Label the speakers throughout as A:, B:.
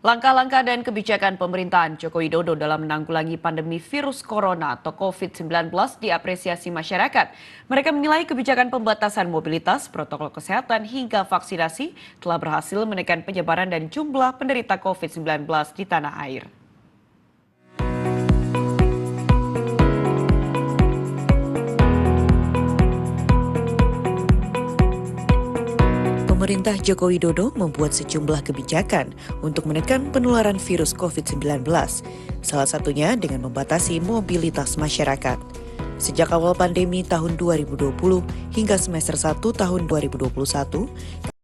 A: Langkah-langkah dan kebijakan pemerintahan Joko Widodo dalam menanggulangi pandemi virus corona atau COVID-19 diapresiasi masyarakat. Mereka menilai kebijakan pembatasan mobilitas, protokol kesehatan hingga vaksinasi telah berhasil menekan penyebaran dan jumlah penderita COVID-19 di tanah air. Pemerintah Joko Widodo membuat sejumlah kebijakan untuk menekan penularan virus COVID-19, salah satunya dengan membatasi mobilitas masyarakat. Sejak awal pandemi tahun 2020 hingga semester 1 tahun 2021,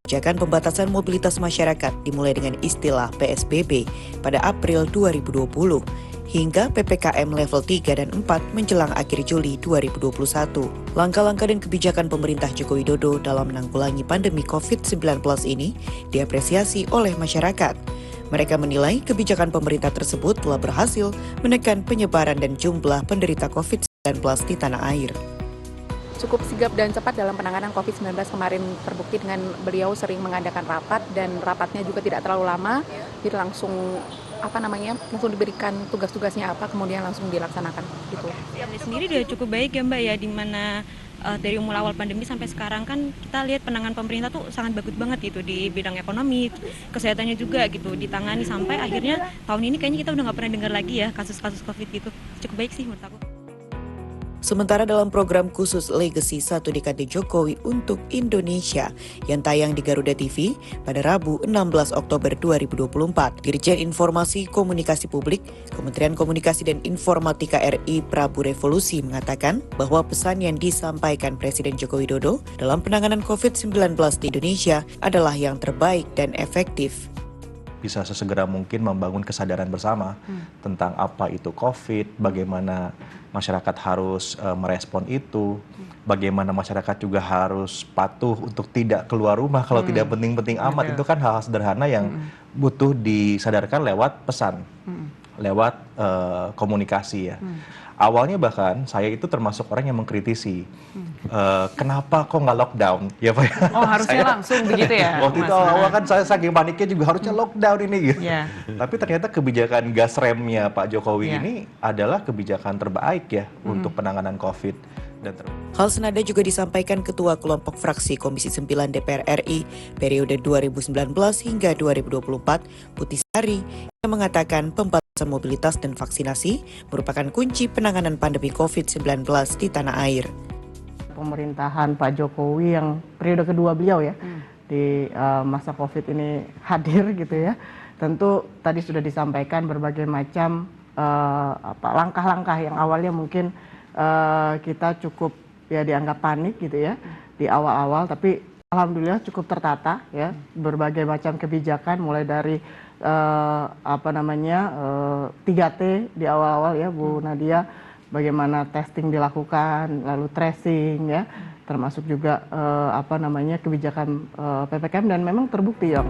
A: kebijakan pembatasan mobilitas masyarakat dimulai dengan istilah PSBB pada April 2020 hingga PPKM level 3 dan 4 menjelang akhir Juli 2021. Langkah-langkah dan kebijakan pemerintah Joko Widodo dalam menanggulangi pandemi COVID-19 ini diapresiasi oleh masyarakat. Mereka menilai kebijakan pemerintah tersebut telah berhasil menekan penyebaran dan jumlah penderita COVID-19 di tanah air.
B: Cukup sigap dan cepat dalam penanganan COVID-19 kemarin terbukti dengan beliau sering mengadakan rapat dan rapatnya juga tidak terlalu lama, jadi langsung diberikan tugas-tugasnya apa kemudian langsung dilaksanakan gitu.
C: Ini sendiri udah cukup baik ya Mbak ya, di mana dari mulai awal pandemi sampai sekarang kan kita lihat penanganan pemerintah tuh sangat bagus banget gitu di bidang ekonomi, kesehatannya juga gitu ditangani sampai akhirnya tahun ini kayaknya kita udah nggak pernah dengar lagi ya kasus-kasus COVID gitu. Cukup baik sih menurut aku.
A: Sementara dalam program khusus Legacy 1 Dekade Jokowi untuk Indonesia yang tayang di Garuda TV pada Rabu 16 Oktober 2024, Dirjen Informasi Komunikasi Publik, Kementerian Komunikasi dan Informatika RI Prabu Revolusi mengatakan bahwa pesan yang disampaikan Presiden Joko Widodo dalam penanganan COVID-19 di Indonesia adalah yang terbaik dan efektif.
D: Bisa sesegera mungkin membangun kesadaran bersama tentang apa itu COVID, bagaimana masyarakat harus merespon itu, bagaimana masyarakat juga harus patuh untuk tidak keluar rumah kalau tidak penting-penting amat. Itu kan hal-hal sederhana yang butuh disadarkan lewat pesan, lewat komunikasi ya. Awalnya bahkan saya itu termasuk orang yang mengkritisi, kenapa kok nggak lockdown? Ya Pak ya.
A: Oh harusnya langsung begitu ya?
D: Waktu itu awal kan saya saking paniknya juga harusnya lockdown ini gitu.
A: Yeah.
D: Tapi ternyata kebijakan gas remnya Pak Jokowi ini adalah kebijakan terbaik ya untuk penanganan COVID.
A: Hal senada juga disampaikan Ketua Kelompok Fraksi Komisi 9 DPR RI periode 2019 hingga 2024, Putih Sari, yang mengatakan pembatasan mobilitas dan vaksinasi merupakan kunci penanganan pandemi COVID-19 di tanah air.
E: Pemerintahan Pak Jokowi yang periode kedua beliau ya di masa COVID ini hadir gitu ya. Tentu tadi sudah disampaikan berbagai macam langkah-langkah yang awalnya mungkin kita cukup ya dianggap panik gitu ya di awal-awal, tapi alhamdulillah cukup tertata ya, berbagai macam kebijakan mulai dari 3T di awal-awal ya Bu Nadia, bagaimana testing dilakukan, lalu tracing ya, termasuk juga kebijakan PPKM dan memang terbukti ya.